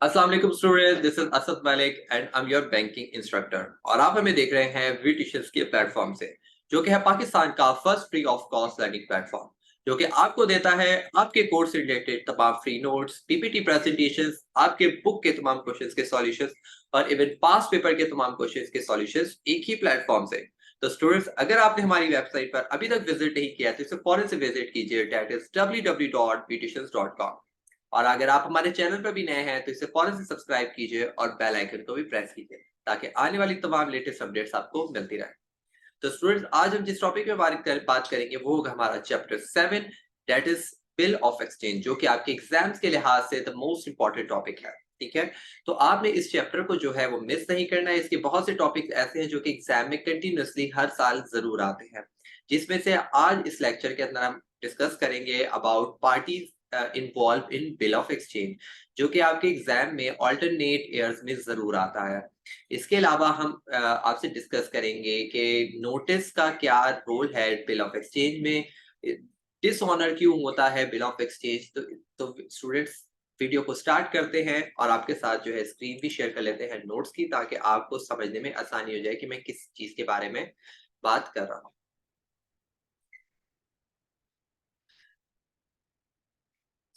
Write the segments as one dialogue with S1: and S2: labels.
S1: अस्सलाम वालेकुम student, this is Asad Malik and I am your banking instructor. और आप हमें देख रहे हैं वी टीचर्स के प्लेटफॉर्म से, जो कि है पाकिस्तान का first free of cost learning platform, जो कि आपको देता है आपके कोर्स से रिलेटेड तमाम फ्री नोट्स, पीपीटी प्रेजेंटेशंस, आपके बुक के तमाम क्वेश्चंस के सॉल्यूशंस और इवन पास्ट पेपर के तमाम क्वेश्चंस के सॉल्यूशंस एक ही प्लेटफॉर्म से। तो स्टूडेंट्स, अगर आपने हमारी वेबसाइट पर अभी तक विजिट नहीं किया तो इसे फौरन से विजिट कीजिए, दैट इज www.vtutions.com। और अगर आप हमारे चैनल पर भी नए हैं तो इसे फौरन से सब्सक्राइब कीजिए और बेल आइकन को भी प्रेस कीजिए, ताकि आने वाली तमाम लेटेस्ट अपडेट्स आपको मिलती रहे। तो स्टूडेंट्स, आज हम जिस टॉपिक पे बात करेंगे वो होगा हमारा chapter 7, that is bill of exchange, जो कि आपके एग्जाम्स के लिहाज से द मोस्ट इंपॉर्टेंट टॉपिक है। ठीक है, तो आपने इस चैप्टर को जो है वो मिस नहीं करना है। इसके बहुत से टॉपिक्स ऐसे हैं जो कि एग्जाम में कंटिन्यूअसली हर साल जरूर आते हैं, जिसमें से आज इस लेक्चर के अंदर हम डिस्कस करेंगे about parties involve in bill of exchange, जो कि आपके एग्जाम में ऑल्टरनेट ईयर्स में जरूर आता है। इसके अलावा हम आपसे डिस्कस करेंगे कि नोटिस का क्या रोल है बिल ऑफ एक्सचेंज में, डिसऑनर क्यों होता है बिल ऑफ एक्सचेंज। तो स्टूडेंट्स, वीडियो को स्टार्ट करते हैं और आपके साथ जो है स्क्रीन भी शेयर कर लेते हैं नोट्स की, ताकि आपको समझने में आसानी हो जाए कि मैं किस चीज के बारे में बात कर रहा हूँ।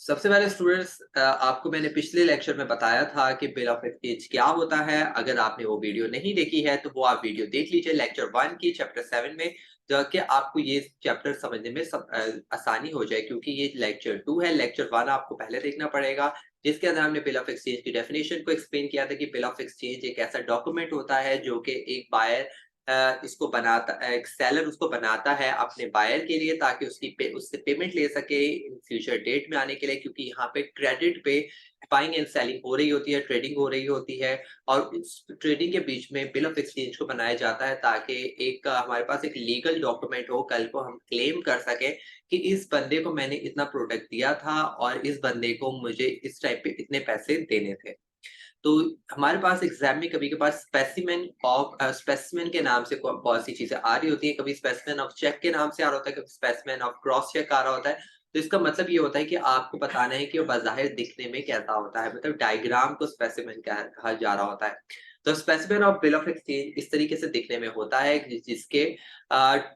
S1: सबसे पहले स्टूडेंट्स, आपको मैंने पिछले लेक्चर में बताया था कि बिल ऑफ एक्सचेंज क्या होता है। अगर आपने वो वीडियो नहीं देखी है तो वो आप वीडियो देख लीजिए लेक्चर 1 की चैप्टर 7 में, ताकि आपको ये चैप्टर समझने में आसानी हो जाए, क्योंकि ये लेक्चर 2 है। लेक्चर 1 आपको पहले देखना पड़ेगा, जिसके अंदर हमने बिल ऑफ एक्सचेंज की डेफिनेशन को एक्सप्लेन किया था कि बिल ऑफ एक्सचेंज एक ऐसा डॉक्यूमेंट होता है जो कि एक बायर इसको बनाता एक सेलर उसको बनाता है अपने बायर के लिए, ताकि उससे पेमेंट ले सके इन फ्यूचर डेट में आने के लिए, क्योंकि यहाँ पे क्रेडिट पे बाइंग एंड सेलिंग हो रही होती है, ट्रेडिंग हो रही होती है। और इस ट्रेडिंग के बीच में बिल ऑफ एक्सचेंज को बनाया जाता है, ताकि एक हमारे पास एक लीगल डॉक्यूमेंट हो, कल को हम क्लेम कर सके कि इस बंदे को मैंने इतना प्रोडक्ट दिया था और इस बंदे को मुझे इस टाइप पे इतने पैसे देने थे। तो हमारे पास एग्जाम में कभी कभार स्पेसिमेन के नाम से बहुत सी चीजें आ रही होती है, कभी स्पेसिमेन ऑफ चेक के नाम से आ रहा होता है, कभी स्पेसिमेन ऑफ क्रॉस चेक आ रहा होता है। तो इसका मतलब ये होता है कि आपको बताना है कि वो बाज़ाहिर दिखने में कैसा होता है, मतलब डायग्राम को स्पेसिमेन कहा जा रहा होता है। तो specimen of bill of exchange इस तरीके से दिखने में होता है जिसके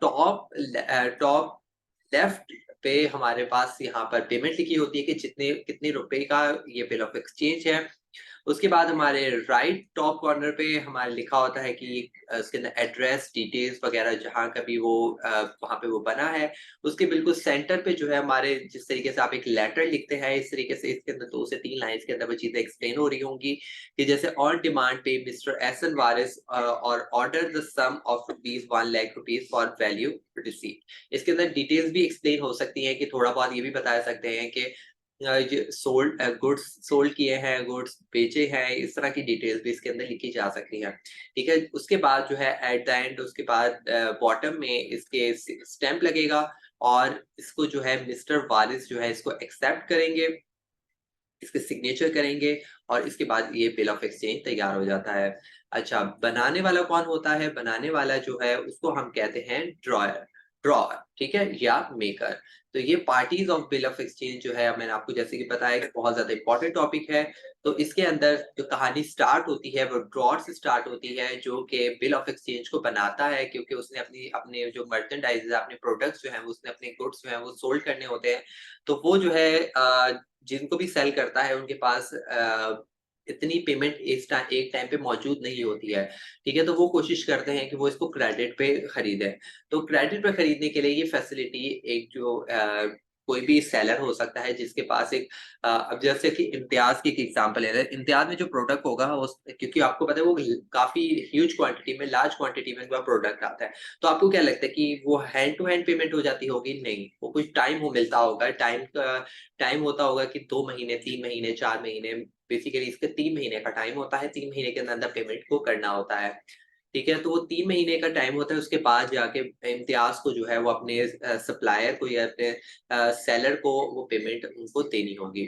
S1: टॉप टॉप लेफ्ट पे हमारे पास यहाँ पर पेमेंट लिखी होती है कि जितने कितने रुपए का ये बिल ऑफ एक्सचेंज है। उसके बाद हमारे राइट टॉप कॉर्नर पे हमारे लिखा होता है कि उसके अंदर एड्रेस डिटेल्स वगैरह जहाँ का भी वो वहाँ पे वो बना है। उसके बिल्कुल सेंटर पे जो है हमारे, जिस तरीके से आप एक लेटर लिखते हैं, इस तरीके से इसके अंदर 2 से 3 लाइन्स के अंदर वो चीज़ें एक्सप्लेन हो रही होंगी कि जैसे ऑन डिमांड पे मिस्टर एहसन वारिस और order the sum of rupees 1 lakh rupees for value received. इसके अंदर डिटेल्स भी एक्सप्लेन हो सकती हैं, कि थोड़ा बहुत ये भी बता सकते हैं कि ये सोल्ड गुड्स सोल्ड किए हैं, गुड्स बेचे हैं, इस तरह की डिटेल्स भी इसके अंदर लिखी जा सकती हैं। ठीक है, उसके बाद जो है एट द एंड, उसके बाद बॉटम में इसके स्टैम्प लगेगा और इसको जो है मिस्टर वारिस जो है इसको एक्सेप्ट करेंगे, इसके सिग्नेचर करेंगे और इसके बाद ये बिल ऑफ एक्सचेंज तैयार हो जाता है। अच्छा, बनाने वाला कौन होता है? बनाने वाला जो है उसको हम कहते हैं ड्रॉअर, ठीक है, या मेकर। तो ये parties of bill of exchange जो है, मैंने आपको जैसे कि बताया कि बहुत ज्यादा इंपॉर्टेंट टॉपिक है। तो इसके अंदर जो कहानी स्टार्ट होती है वो ड्रॉअर से स्टार्ट होती है, जो कि बिल ऑफ एक्सचेंज को बनाता है, क्योंकि उसने अपनी अपने जो मर्चेंडाइज अपने प्रोडक्ट्स जो है उसने अपने गुड्स जो है वो सोल्ड करने होते हैं। तो वो जो है जिनको भी सेल करता है उनके पास इतनी पेमेंट एक टाइम पे मौजूद नहीं होती है। ठीक है, तो वो कोशिश करते हैं कि वो इसको क्रेडिट पे खरीदें। तो क्रेडिट पे खरीदने के लिए ये फैसिलिटी एक जो कोई भी सेलर हो सकता है जिसके पास एक अब जैसे कि इम्तियाज की एक एग्जांपल ले रहे हैं। इम्तियाज में जो प्रोडक्ट होगा उस, क्योंकि आपको पता है वो काफी ह्यूज क्वांटिटी में, लार्ज क्वांटिटी में वो प्रोडक्ट आता है। तो आपको क्या लगता है कि वो हैंड टू हैंड पेमेंट हो जाती होगी? नहीं, वो कुछ टाइम हो मिलता होगा, टाइम होता होगा कि 2 महीने, 3 महीने, 4 महीने, बेसिकली इसका 3 महीने का टाइम होता है, 3 महीने के अंदर पेमेंट को करना होता है। ठीक है, तो वो 3 महीने का टाइम होता है, उसके बाद जाके इम्तियाज़ को जो है वो अपने सप्लायर को या अपने सेलर को वो पेमेंट उनको देनी होगी।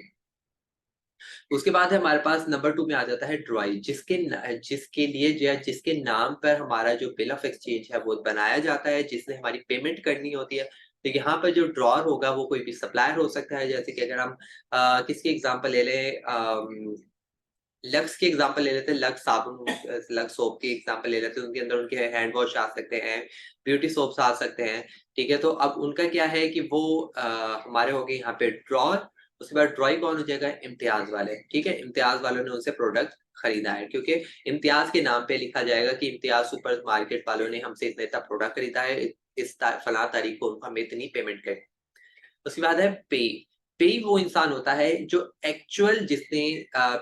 S1: उसके बाद है हमारे पास नंबर 2 में आ जाता है ड्रॉई, जिसके लिए या जिसके नाम पर हमारा जो बिल ऑफ एक्सचेंज है वो बनाया जाता है, जिसने हमारी पेमेंट करनी होती है। तो यहाँ पर जो ड्रॉअर होगा वो कोई भी सप्लायर हो सकता है, जैसे कि अगर हम किसकी एग्ज़ाम्पल ले लें, लक्स की एग्जांपल ले लेते हैं, लक्स साबुन, लक्स सोप की एग्जांपल ले लेते हैं, उनके अंदर उनके हैंड वॉश आ सकते हैं, ब्यूटी सोप्स आ सकते हैं, ठीक है। तो अब उनका क्या है कि वो हमारे हो गए यहाँ पे ड्रॉर, उसके बाद ड्रॉई कौन हो जाएगा, इम्तियाज वाले, ठीक है। इम्तियाज वालों ने उनसे प्रोडक्ट खरीदा है, क्योंकि इम्तियाज के नाम पे लिखा जाएगा कि इम्तियाज सुपर मार्केट वालों ने हमसे इतना इतना प्रोडक्ट खरीदा है, फला तारीख को उनको हमें इतनी पेमेंट करी। उसके बाद है पे। पे वो इंसान होता है जो एक्चुअल जिसने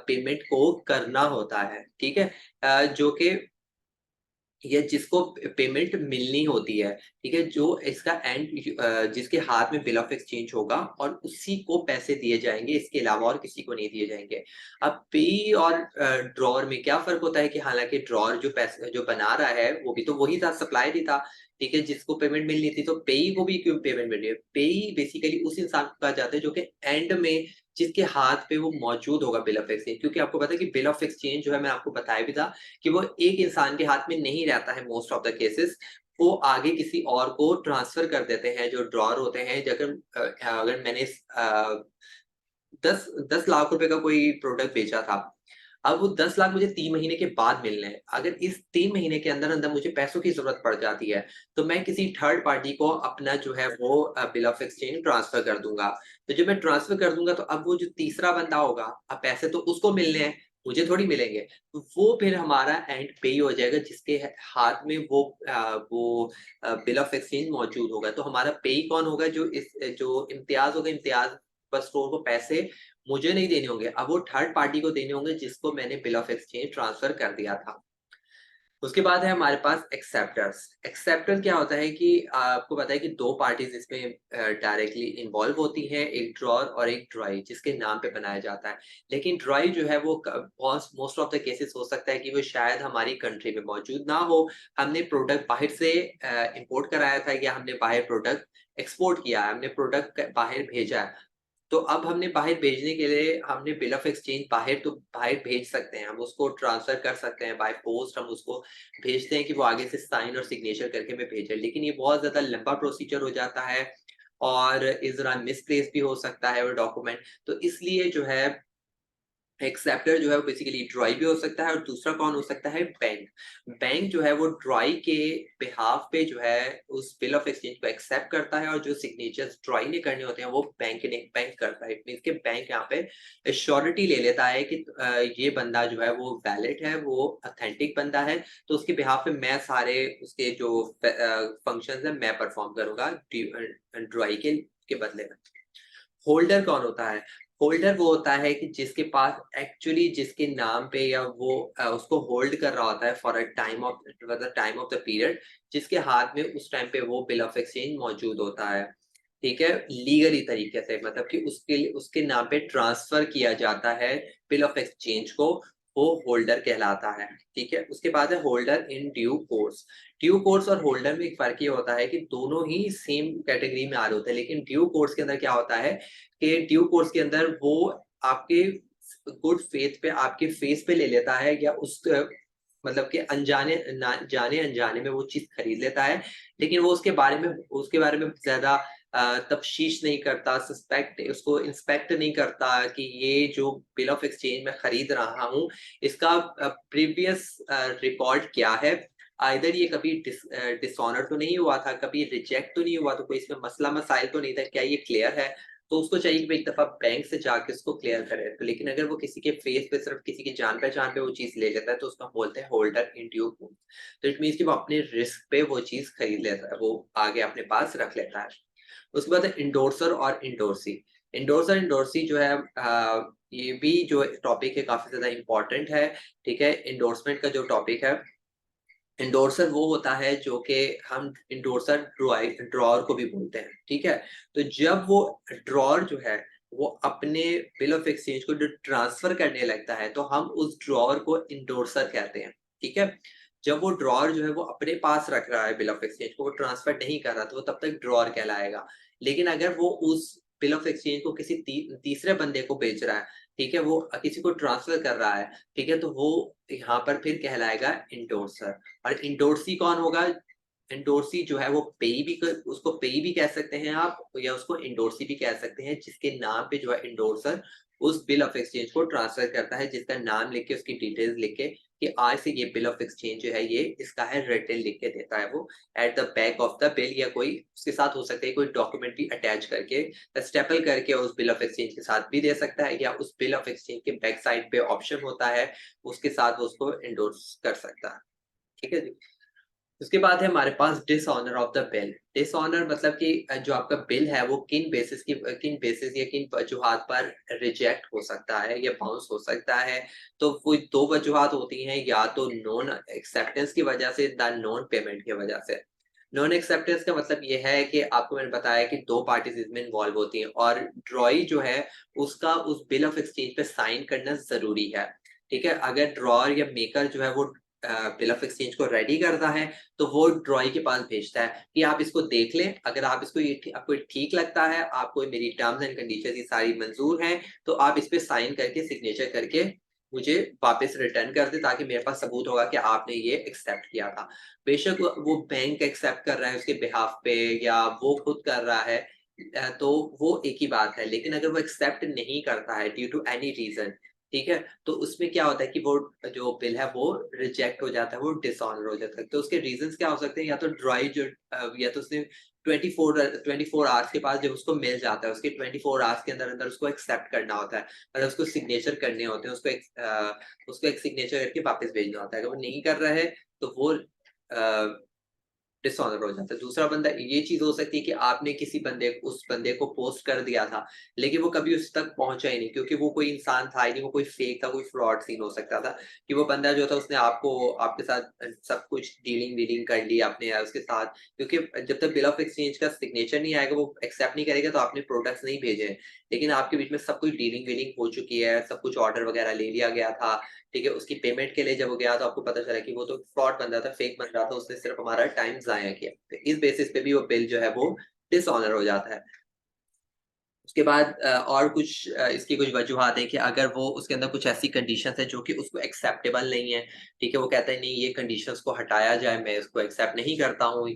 S1: पेमेंट को करना होता है, ठीक है। जो कि या जिसको पेमेंट मिलनी होती है, ठीक है, जो इसका जिसके हाथ में बिल ऑफ एक्सचेंज होगा और उसी को पैसे दिए जाएंगे, इसके अलावा और किसी को नहीं दिए जाएंगे। अब पे और ड्रॉर में क्या फर्क होता है कि हालांकि ड्रॉर जो पैसे जो बना रहा है वो भी तो वही था, सप्लाई भी था, ठीक है, जिसको पेमेंट मिलनी थी। तो पेई को भी क्यों पेमेंट मिल रही है, पेई बेसिकली उस इंसान को कहा जाता है जो कि एंड में जिसके हाथ पे वो मौजूद होगा बिल ऑफ एक्सचेंज। क्योंकि आपको पता है कि बिल ऑफ एक्सचेंज जो है, मैं आपको बताया भी था कि वो एक इंसान के हाथ में नहीं रहता है मोस्ट ऑफ द केसेस, वो आगे किसी और को ट्रांसफर कर देते हैं। जो ड्रॉर होते हैं, अगर मैंने 10 लाख रुपए का कोई प्रोडक्ट बेचा था, अब वो 10 लाख मुझे 3 महीने के बाद मिलने हैं। अगर इस 3 महीने के अंदर अंदर मुझे पैसों की जरूरत पड़ जाती है, तो मैं किसी थर्ड पार्टी को अपना जो है वो बिल ऑफ एक्सचेंज ट्रांसफर कर दूंगा। तो जब मैं ट्रांसफर कर दूंगा, तो अब वो जो तीसरा बंदा होगा, अब पैसे तो उसको मिलने हैं, मुझे थोड़ी मिलेंगे। तो वो फिर हमारा एंड पे हो जाएगा, जिसके हाथ में वो बिल ऑफ एक्सचेंज मौजूद होगा। तो हमारा पे कौन होगा, जो इम्तियाज होगा, इम्तियाज पर स्टोर को पैसे मुझे नहीं देने होंगे, अब वो थर्ड पार्टी को देने होंगे जिसको मैंने बिल ऑफ एक्सचेंज ट्रांसफर कर दिया था। उसके बाद है हमारे पास एक्सेप्टर्स। एक्सेप्टर क्या होता है कि आपको पता है कि दो पार्टीज इसमें डायरेक्टली इन्वॉल्व होती हैं, एक ड्रॉर और एक ड्रॉई, जिसके नाम पे बनाया जाता है। लेकिन ड्रॉई जो है वो मोस्ट ऑफ द केसेस हो सकता है कि वो शायद हमारी कंट्री में मौजूद ना हो, हमने प्रोडक्ट बाहर से इंपोर्ट कराया था, या हमने बाहर प्रोडक्ट एक्सपोर्ट किया है, हमने प्रोडक्ट बाहर भेजा है। तो अब हमने बाहर भेजने के लिए हमने बिल ऑफ एक्सचेंज बाहर भेज सकते हैं, हम उसको ट्रांसफर कर सकते हैं बाय पोस्ट, हम उसको भेजते हैं कि वो आगे से साइन और सिग्नेचर करके हमें भेजे। लेकिन ये बहुत ज्यादा लंबा प्रोसीजर हो जाता है, और इस दौरान मिसप्लेस भी हो सकता है वो डॉक्यूमेंट। तो इसलिए जो है एक्सेप्टर जो है वो बेसिकली ड्रॉई भी हो सकता है, और दूसरा कौन हो सकता है, बैंक। बैंक जो है वो ड्रॉई के बिहाफ पे जो है उस बिल ऑफ एक्सचेंज को एक्सेप्ट करता है, और जो सिग्नेचर्स ड्रॉई ने करने होते हैं वो बैंक करता है। इट मींस के बैंक यहाँ पे श्योरिटी ले लेता है कि ये बंदा जो है वो वैलिड है, वो ऑथेंटिक बंदा है, तो उसके बिहाफ पे मैं सारे उसके जो फंक्शंस है मैं परफॉर्म करूंगा ड्रॉई के बदले में। होल्डर कौन होता है, होल्डर वो होता है कि जिसके पास एक्चुअली जिसके नाम पे, या वो उसको होल्ड कर रहा होता है for a time of the period, जिसके हाथ में उस टाइम पे वो बिल ऑफ एक्सचेंज मौजूद होता है, ठीक है, लीगली तरीके से, मतलब कि उसके नाम पे ट्रांसफर किया जाता है बिल ऑफ एक्सचेंज को, वो होल्डर कहलाता है, ठीक है। उसके बाद है holder in due course. Due course और होल्डर में एक फर्क ये होता है कि दोनों ही सेम कैटेगरी में आ रहे होते हैं, लेकिन ड्यू कोर्स के अंदर क्या होता है कि ड्यू कोर्स के अंदर वो आपके गुड फेथ पे, आपके फेस पे ले लेता है, या उस मतलब कि जाने अनजाने में वो चीज खरीद लेता है, लेकिन वो उसके बारे में ज्यादा तफ्शीश नहीं करता, उसको इंस्पेक्ट नहीं करता कि ये जो बिल ऑफ एक्सचेंज मैं खरीद रहा हूँ, इसका प्रीवियस रिकॉर्ड क्या है, आइदर ये कभी डिसऑनर तो नहीं हुआ था, कभी रिजेक्ट तो नहीं हुआ, तो कोई इसमें मसला मसाइल तो नहीं था, क्या ये क्लियर है। तो उसको चाहिए कि भाई एक दफा बैंक से जाके उसको क्लियर करे। तो लेकिन अगर वो किसी के फेस पे, सिर्फ किसी की जान पहचान पे वो चीज ले लेता है, तो उसका बोलते हैं होल्डर इन ड्यू कोर्स। तो इट मीन्स कि वो अपने रिस्क पे वो चीज खरीद लेता है, वो आगे अपने पास रख लेता है। उसके बाद है इंडोर्सर और इंडोर्सी। इंडोर्सर इंडोर्सी जो है ये भी जो टॉपिक है काफी ज्यादा इंपॉर्टेंट है, ठीक है। इंडोर्समेंट का जो टॉपिक है, इंडोर्सर वो होता है जो कि हम इंडोर्सर ड्रॉर को भी बोलते हैं, ठीक है। तो जब वो ड्रॉर जो है वो अपने बिल ऑफ एक्सचेंज को जो ट्रांसफर करने लगता है, तो हम उस ड्रॉर को इंडोर्सर कहते हैं, ठीक है। जब वो ड्रॉर जो है वो अपने पास रख रहा है बिल ऑफ एक्सचेंज को, वो ट्रांसफर नहीं कर रहा, तो वो तब तक ड्रॉर कहलाएगा। लेकिन अगर वो उस बिल ऑफ एक्सचेंज को किसी तीसरे बंदे को बेच रहा है, ठीक है, वो किसी को ट्रांसफर कर रहा है, ठीक है, तो वो यहाँ पर फिर कहलाएगा इंडोर्सर। और इंडोर्सी कौन होगा, इंडोर्सी जो है वो उसको पेई भी कह सकते हैं आप, या उसको इंडोर्सी भी कह सकते हैं, जिसके नाम पे जो है इंडोर्सर उस बिल ऑफ एक्सचेंज को ट्रांसफर करता है, जिसका नाम लिख के, उसकी डिटेल्स लिख के कि आज से ये बिल ऑफ एक्सचेंज जो है ये इसका है, रिटन लिख के देता है वो at the back of the bill, या कोई उसके साथ हो सकता है कोई डॉक्यूमेंट भी अटैच करके स्टेपल करके उस बिल ऑफ एक्सचेंज के साथ भी दे सकता है, या उस बिल ऑफ एक्सचेंज के बैक साइड पे ऑप्शन होता है उसके साथ वो उसको एंडोर्स कर सकता है। ठीक है जी। उसके बाद है हमारे पास dishonour of the bill. Dishonour मतलब कि जो आपका बिल है वो किन बेसिस या किन वजूहात पर रिजेक्ट हो सकता है या बाउंस हो सकता है। तो कोई दो वजूहात होती हैं, या तो नॉन एक्सेप्टेंस की वजह से, या नॉन पेमेंट की वजह से। नॉन एक्सेप्टेंस का मतलब ये है कि आपको मैंने बताया कि दो पार्टीज इसमें इन्वॉल्व होती हैं, और ड्रॉई जो है उसका उस बिल ऑफ एक्सचेंज पे साइन करना जरूरी है। ठीक है, अगर ड्रॉअर या मेकर जो है वो बिल ऑफ एक्सचेंज को रेडी करता है, तो वो ड्रॉई के पास भेजता है कि आप इसको देख लें, अगर आप इसको आपको ठीक लगता है, आपको मेरी टर्म्स एंड कंडीशंस ये सारी मंजूर हैं, तो आप इस पे साइन करके सिग्नेचर करके मुझे वापस रिटर्न कर दे, ताकि मेरे पास सबूत होगा कि आपने ये एक्सेप्ट किया था। बेशक वो बैंक एक्सेप्ट कर रहा है उसके बिहाफ पे, या वो खुद कर रहा है, तो वो एक ही बात है। लेकिन अगर वो एक्सेप्ट नहीं करता है ड्यू टू एनी रीजन, ठीक है, तो उसमें क्या होता है कि वो जो बिल है वो रिजेक्ट हो जाता है, वो डिसऑनर हो जाता है। तो उसके रीजंस क्या हो सकते हैं, या तो ड्राई जो या तो उसने 24 आवर्स के पास जब उसको मिल जाता है, उसके 24 आवर्स के अंदर अंदर उसको एक्सेप्ट करना होता है, मतलब उसको सिग्नेचर करने होते हैं, उसको एक सिग्नेचर करके वापस भेजना होता है। अगर वो नहीं कर रहा है तो वो डिसऑनर हो जाता है। दूसरा बंदा ये चीज़ हो सकती है कि आपने उस बंदे को पोस्ट कर दिया था, लेकिन वो कभी उस तक पहुँचा ही नहीं, क्योंकि वो कोई इंसान था ही नहीं, वो कोई फेक था, कोई फ्रॉड सीन हो सकता था कि वो बंदा जो था उसने आपके साथ सब कुछ डीलिंग-वीलिंग कर ली आपने उसके साथ, क्योंकि जब तक बिल ऑफ एक्सचेंज का सिग्नेचर नहीं आएगा, वो एक्सेप्ट नहीं करेगा, तो आपने प्रोडक्ट्स नहीं भेजे हैं। लेकिन आपके बीच में सब कुछ डीलिंग-वीलिंग हो चुकी है, सब कुछ ऑर्डर वगैरह ले लिया गया था, ठीक है? उसकी पेमेंट के लिए जब वो गया तो आपको पता चला कि वो तो फ्रॉड बंदा था, फेक बंदा था, उसने सिर्फ़ हमारा टाइम ज़ाया किया। तो इस बेसिस पे भी वो बिल जो है वो डिसऑनर हो जाता है। उसके बाद और कुछ इसकी कुछ वजूहात हैं कि अगर वो उसके अंदर कुछ ऐसी कंडीशंस हैं जो कि उसको एक्सेप्टेबल नहीं है, ठीक है? वो कहता है नहीं, ये कंडीशंस को हटाया जाए, मैं इसको एक्सेप्ट नहीं करता हूँ,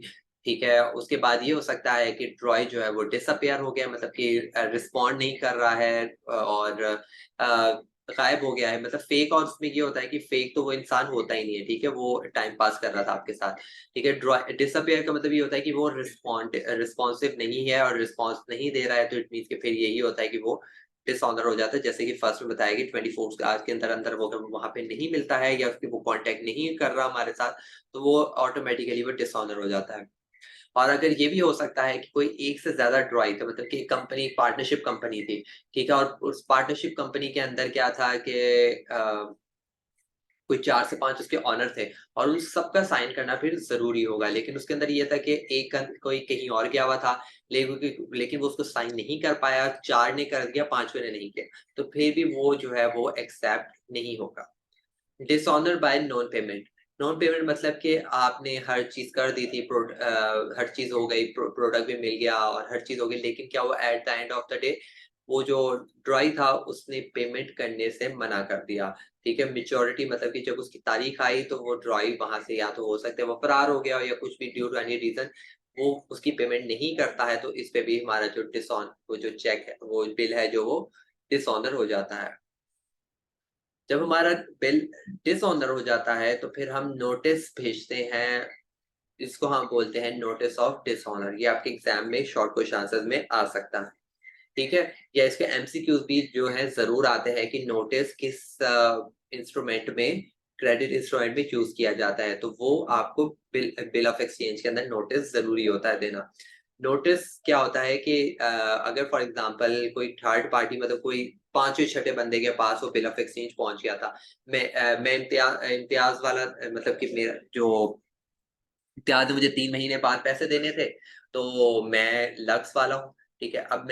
S1: ठीक है? उसके बाद ये हो सकता है कि ट्रॉय जो है वो डिसअपियर हो गया, मतलब कि रिस्पॉन्ड नहीं कर रहा है, और गायब हो गया है, मतलब फेक। और उसमें ये होता है कि फेक तो वो इंसान होता ही नहीं है, ठीक है? वो टाइम पास कर रहा था आपके साथ, ठीक है? डिसअपियर का मतलब ये होता है कि वो रिस्पॉन्सिव नहीं है और रिस्पॉन्स नहीं दे रहा है, तो इट मीन्स कि फिर यही होता है कि वो डिसऑनर हो जाता है। जैसे कि फर्स्ट में बताया कि 24 आवर्स के अंदर-अंदर वो अगर वहाँ पे नहीं मिलता है, या उसकी वो कॉन्टैक्ट नहीं कर रहा हमारे साथ, तो वो ऑटोमैटिकली वो डिसऑनर हो जाता है। और अगर ये भी हो सकता है कि कोई एक से ज़्यादा ड्रॉई था, मतलब कि एक कंपनी, पार्टनरशिप कंपनी थी, ठीक है? और उस पार्टनरशिप कंपनी के अंदर क्या था कि कोई 4 से 5 उसके ओनर थे, और उन सबका साइन करना फिर ज़रूरी होगा। लेकिन उसके अंदर ये था कि कोई कहीं और गया हुआ था, लेकिन वो उसको साइन नहीं कर पाया, 4 ने कर दिया, 5वें ने नहीं किया, तो फिर भी वो जो है वो एक्सेप्ट नहीं होगा। Dishonour bye non payment. Non payment मतलब कि आपने हर चीज़ कर दी थी, हर चीज़ हो गई, प्रोडक्ट भी मिल गया और हर चीज़ हो गई, लेकिन क्या हुआ at the end of the day, वो जो ड्रॉई था उसने पेमेंट करने से मना कर दिया, ठीक है? मैच्योरिटी मतलब कि जब उसकी तारीख आई तो वो ड्रॉई वहाँ से या तो हो सकता है वो फरार हो गया हो, या कुछ भी ड्यू टू एनी रीज़न वो उसकी पेमेंट नहीं करता है, तो इस पे भी हमारा वो जो चेक है, वो बिल है जो वो डिसऑनर हो जाता है। जब हमारा बिल डिसऑनर हो जाता है, तो फिर हम नोटिस भेजते हैं, इसको हम बोलते हैं नोटिस ऑफ डिसऑनर। ये आपके एग्ज़ाम में शॉर्ट क्वेश्चन आंसर्स में आ सकता है, ठीक है? या इसके एमसीक्यूज़ भी जो है ज़रूर आते हैं कि नोटिस किस इंस्ट्रूमेंट में, क्रेडिट इंस्ट्रूमेंट में यूज़ किया जाता है, तो वो आपको बिल ऑफ एक्सचेंज के अंदर नोटिस ज़रूरी होता है देना। नोटिस क्या होता है कि अगर फॉर एग्ज़ाम्पल कोई थर्ड पार्टी, मतलब कोई 5वें छठे बंदे के पास वो बिल ऑफ एक्सचेंज पहुँच गया था। मैं इम्तियाज़ वाला, मतलब कि मेरा जो इम्तियाज़ ने मुझे 3 महीने बाद पैसे देने थे, तो मैं लक्स वाला हूँ, ठीक है? अब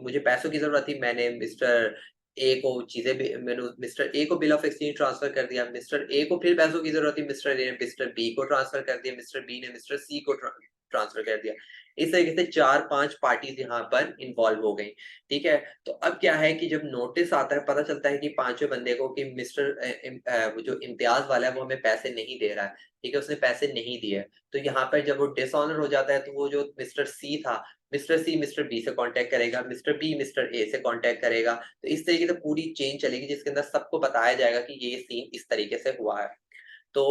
S1: मुझे पैसों की ज़रूरत थी, मैंने मिस्टर ए को बिल ऑफ एक्सचेंज ट्रांसफ़र कर दिया, मिस्टर ए को फिर पैसों की ज़रूरत थी, मिस्टर ए ने मिस्टर बी को ट्रांसफ़र कर दिया, मिस्टर बी ने मिस्टर सी को ट्रांसफ़र कर दिया। इस तरीके से 4-5 पार्टीज यहाँ पर इन्वॉल्व हो गई। ठीक है, तो अब क्या है कि जब नोटिस आता है, पता चलता है कि पांचवें बंदे को कि वो जो इम्तियाज वाला है वो हमें पैसे नहीं दे रहा है। ठीक है, उसने पैसे नहीं दिए। तो यहाँ पर जब वो डिसऑनर हो जाता है तो वो जो मिस्टर सी था, मिस्टर सी मिस्टर बी से कांटेक्ट करेगा, मिस्टर बी मिस्टर ए से कांटेक्ट करेगा। तो इस तरीके से पूरी चेन चलेगी जिसके अंदर सबको बताया जाएगा कि ये सीन इस तरीके से हुआ है। तो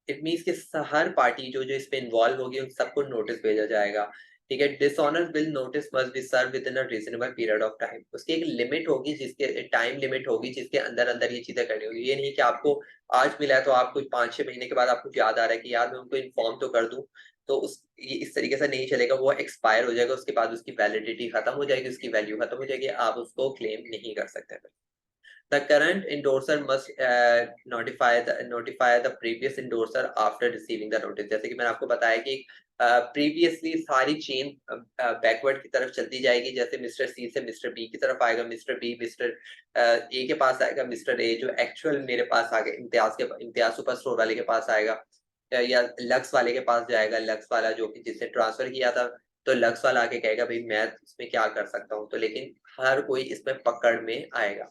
S1: इट मीन्स कि हर पार्टी जो जो इसमें इन्वॉल्व होगी उन सबको नोटिस भेजा जाएगा। ठीक है, dishonour bill notice must be serve within a reasonable period of time. उसकी एक लिमिट होगी, जिसके टाइम लिमिट होगी जिसके अंदर अंदर ये चीजें करनी होगी। ये नहीं कि आपको आज मिला है तो आपको 5-6 महीने के बाद आपको याद आ रहा है कि यार मैं उनको इन्फॉर्म तो कर दूं। तो ये इस तरीके से नहीं चलेगा, वो एक्सपायर हो जाएगा, उसके बाद उसकी वैलिडिटी खत्म हो जाएगी, उसकी वैल्यू खत्म हो जाएगी, आप उसको क्लेम नहीं कर सकते। The current endorser must notify the previous endorser after receiving the notice। जैसे कि मैंने आपको बताया कि प्रीवियसली सारी चेन बैकवर्ड की तरफ चलती जाएगी। जैसे मिस्टर सी से मिस्टर बी की तरफ आएगा, मिस्टर बी मिस्टर ए के पास आएगा, मिस्टर ए जो एक्चुअल मेरे पास आ गया इम्तियाज सुपर स्टोर वाले के पास आएगा, या लक्स वाले के पास जाएगा। लक्स वाला जो कि जिसने ट्रांसफर किया था, तो लक्स वाला आके कहेगा भाई मैं इसमें क्या कर सकता हूँ। तो लेकिन हर कोई इसमें पकड़ में आएगा।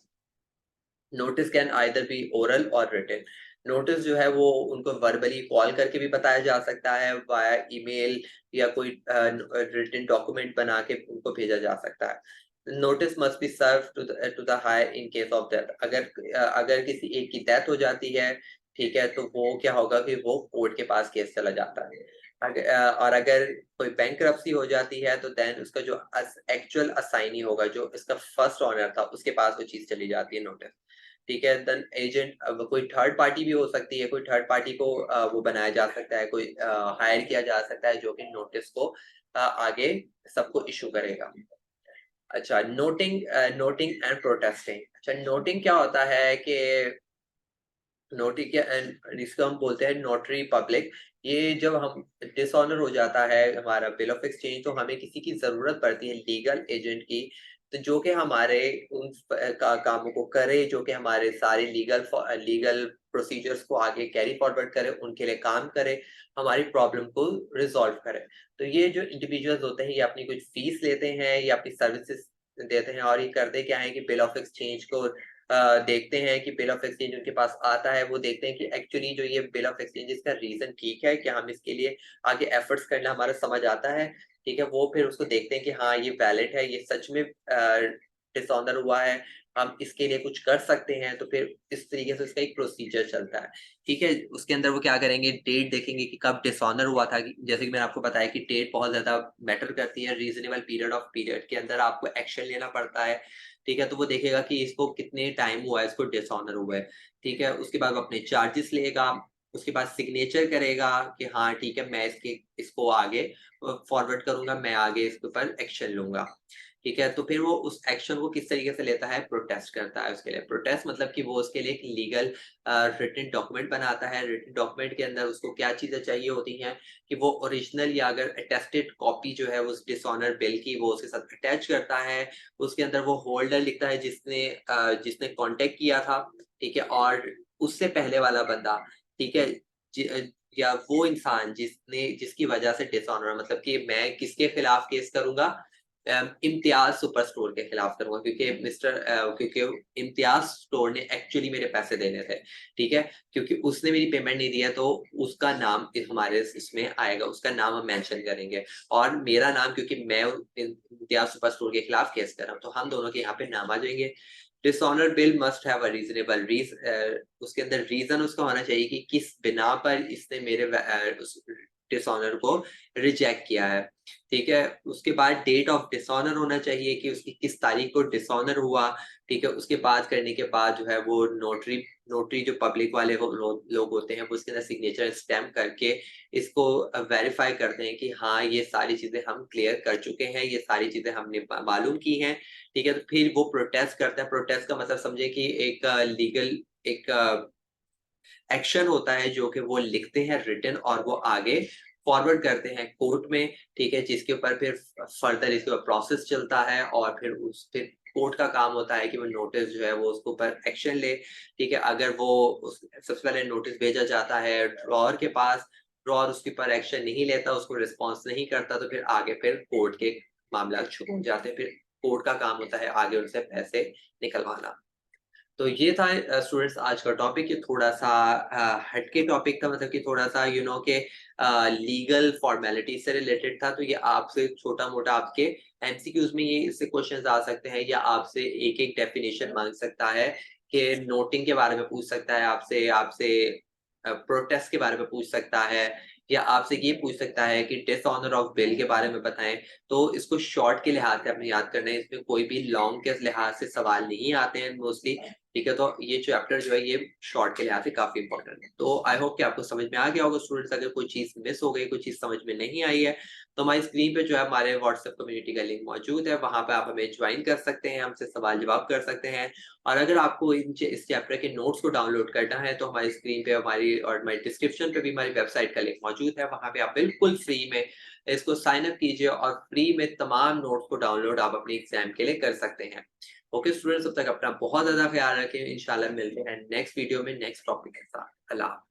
S1: Notice can either be oral और रिटन। नोटिस जो है वो उनको वर्बली कॉल करके भी बताया जा सकता है, वाया ईमेल, या कोई रिटन डॉक्यूमेंट बना के उनको भेजा जा सकता है। Notice must be serve to the heir in case of death. अगर किसी एक की डेथ हो जाती है, ठीक है, तो वो क्या होगा कि वो कोर्ट के पास केस चला जाता है। और अगर कोई बैंक्रप्सी हो जाती है तो देन उसका जो एक्चुअल असाइनी होगा, जो इसका फर्स्ट ऑनर था, उसके पास वो चीज चली जाती है, नोटिस। ठीक है, देन एजेंट, कोई थर्ड पार्टी भी हो सकती है, कोई थर्ड पार्टी को वो बनाया जा सकता है, कोई हायर किया जा सकता है जो कि नोटिस को आगे सबको इशू करेगा। अच्छा, नोटिंग एंड प्रोटेस्टिंग। अच्छा, नोटिंग क्या होता है कि नोटिंग एंड इसको हम बोलते हैं नोटरी पब्लिक। ये जब हम डिसऑनर हो जाता है हमारा बिल ऑफ एक्सचेंज, तो हमें किसी की जरूरत पड़ती है लीगल एजेंट की, तो जो कि हमारे उन कामों को करे, जो कि हमारे सारे लीगल प्रोसीजर्स को आगे कैरी फॉरवर्ड करे, उनके लिए काम करे, हमारी प्रॉब्लम को रिजॉल्व करे। तो ये जो इंडिविजुअल्स होते हैं ये अपनी कुछ फीस लेते हैं, ये अपनी सर्विसेज देते हैं, और ये करते क्या है कि बिल ऑफ एक्सचेंज को देखते हैं कि बिल ऑफ एक्सचेंज उनके पास आता है, वो देखते हैं कि एक्चुअली जो ये बिल ऑफ एक्सचेंज इसका रीजन ठीक है, कि हम इसके लिए आगे एफर्ट्स करना हमारा समझ आता है। ठीक है, वो फिर उसको देखते हैं कि हाँ ये वैलिड है, ये सच में डिसऑनर हुआ है, हम इसके लिए कुछ कर सकते हैं। तो फिर इस तरीके से उसका एक प्रोसीजर चलता है। ठीक है, उसके अंदर वो क्या करेंगे, डेट देखेंगे कि कब डिसऑनर हुआ था। जैसे कि मैंने आपको बताया कि डेट बहुत ज्यादा मैटर करती है। रीजनेबल पीरियड के अंदर आपको एक्शन लेना पड़ता है। ठीक है, तो वो देखेगा कि इसको कितने टाइम हुआ है इसको डिसऑनर हुआ है। ठीक है, उसके बाद वो अपने चार्जेस लेगा, उसके बाद सिग्नेचर करेगा कि हाँ ठीक है, मैं इसको आगे फॉरवर्ड करूंगा, मैं आगे इसके ऊपर एक्शन लूंगा। ठीक है, तो फिर वो उस एक्शन को किस तरीके से लेता है, प्रोटेस्ट करता है। उसके लिए प्रोटेस्ट मतलब कि वो उसके लिए एक लीगल रिटन डॉक्यूमेंट बनाता है। रिटन डॉक्यूमेंट के अंदर उसको क्या चीजें चाहिए होती हैं कि वो ओरिजिनल या अगर अटेस्टेड कॉपी जो है उस डिसऑनर बिल की, वो उसके साथ अटैच करता है। उसके अंदर वो होल्डर लिखता है जिसने कांटेक्ट किया था। ठीक है, और उससे पहले वाला बंदा, ठीक है, या वो इंसान जिसकी वजह से डिसऑनर, मतलब कि मैं किसके खिलाफ केस करूंगा, इम्तियाज सुपर स्टोर के खिलाफ करूंगा, क्योंकि इम्तियाज स्टोर ने एक्चुअली मेरे पैसे देने थे। ठीक है, क्योंकि उसने मेरी पेमेंट नहीं दिया, तो उसका नाम हमारे इसमें आएगा, उसका नाम हम मेंशन करेंगे, और मेरा नाम, क्योंकि मैं इम्तियाज सुपर स्टोर के खिलाफ केस कर रहा हूँ, तो हम दोनों के यहाँ पे नाम आ जाएंगे। Dishonour bill must have a reasonable उसके अंदर रीजन उसका होना चाहिए कि किस बिना पर इसने मेरे उस डिसऑनर को रिजेक्ट किया है। ठीक है, उसके बाद डेट ऑफ डिसऑनर होना चाहिए कि उसकी किस तारीख को डिसऑनर हुआ। ठीक है, उसके बाद करने के बाद जो है वो नोटरी जो पब्लिक वाले लोग होते हैं वो उसके अंदर सिग्नेचर स्टैम्प करके इसको वेरीफाई करते हैं कि हाँ ये सारी चीजें हम क्लियर कर चुके हैं, ये सारी चीजें हमने मालूम की हैं। ठीक है, तो फिर वो प्रोटेस्ट करता है। प्रोटेस्ट का मतलब समझे कि एक लीगल एक एक्शन होता है जो कि वो लिखते हैं रिटन, और वो आगे फॉरवर्ड करते हैं कोर्ट में। ठीक है, जिसके ऊपर फिर फर्दर इसके ऊपर प्रोसेस चलता है, और फिर कोर्ट का काम होता है कि वो नोटिस जो है वो उसके ऊपर एक्शन ले। ठीक है, अगर वो सबसे पहले नोटिस भेजा जाता है ड्रॉअर के पास, और उसके ऊपर एक्शन नहीं लेता, उसको रिस्पॉन्स नहीं करता, तो फिर आगे फिर कोर्ट के मामला शुरू हो जाते हैं। फिर कोर्ट का काम होता है आगे उनसे पैसे निकलवाना। तो ये था स्टूडेंट्स आज का टॉपिक। ये थोड़ा-सा हटके टॉपिक था, मतलब कि थोड़ा-सा के लीगल फॉर्मेलिटीज़ से रिलेटेड था। तो ये आपसे छोटा-मोटा आपके एमसीक्यूज़ में ये इससे क्वेश्चंस आ सकते हैं, या आपसे एक-एक डेफिनिशन माँग सकता है, कि नोटिंग के बारे में पूछ सकता है आपसे, आपसे प्रोटेस्ट के बारे में पूछ सकता है, या आपसे ये पूछ सकता है कि डिसऑनर ऑफ बिल के बारे में बताएँ। तो इसको शॉर्ट के लिहाज से आपने याद करना है, इसमें कोई भी लॉन्ग के लिहाज से सवाल नहीं आते हैं मोस्टली। ठीक है, तो ये चैप्टर जो है ये शॉर्ट के लिहाज से काफ़ी इम्पोर्टेंट है। तो आई होप कि आपको समझ में आ गया होगा स्टूडेंट्स। अगर कोई चीज़ मिस हो गई, कोई चीज़ समझ में नहीं आई है, तो हमारी स्क्रीन पे जो है हमारे व्हाट्सएप कम्युनिटी का लिंक मौजूद है, वहाँ पे आप हमें ज्वाइन कर सकते हैं, हमसे सवाल-जवाब कर सकते हैं। और अगर आपको इस चैप्टर के नोट्स को डाउनलोड करना है, तो हमारी स्क्रीन पे हमारी डिस्क्रिप्शन पे भी हमारी वेबसाइट का लिंक मौजूद है, वहाँ पे आप बिल्कुल फ्री में इसको साइन अप कीजिए, और फ्री में तमाम नोट्स को डाउनलोड आप अपने एग्ज़ाम के लिए कर सकते हैं। ओके स्टूडेंट्स, तब तक अपना बहुत ज़्यादा ख्याल रखें। इंशाल्लाह मिलते हैं नेक्स्ट वीडियो में नेक्स्ट टॉपिक के साथ। अल्लाह हाफ़िज़।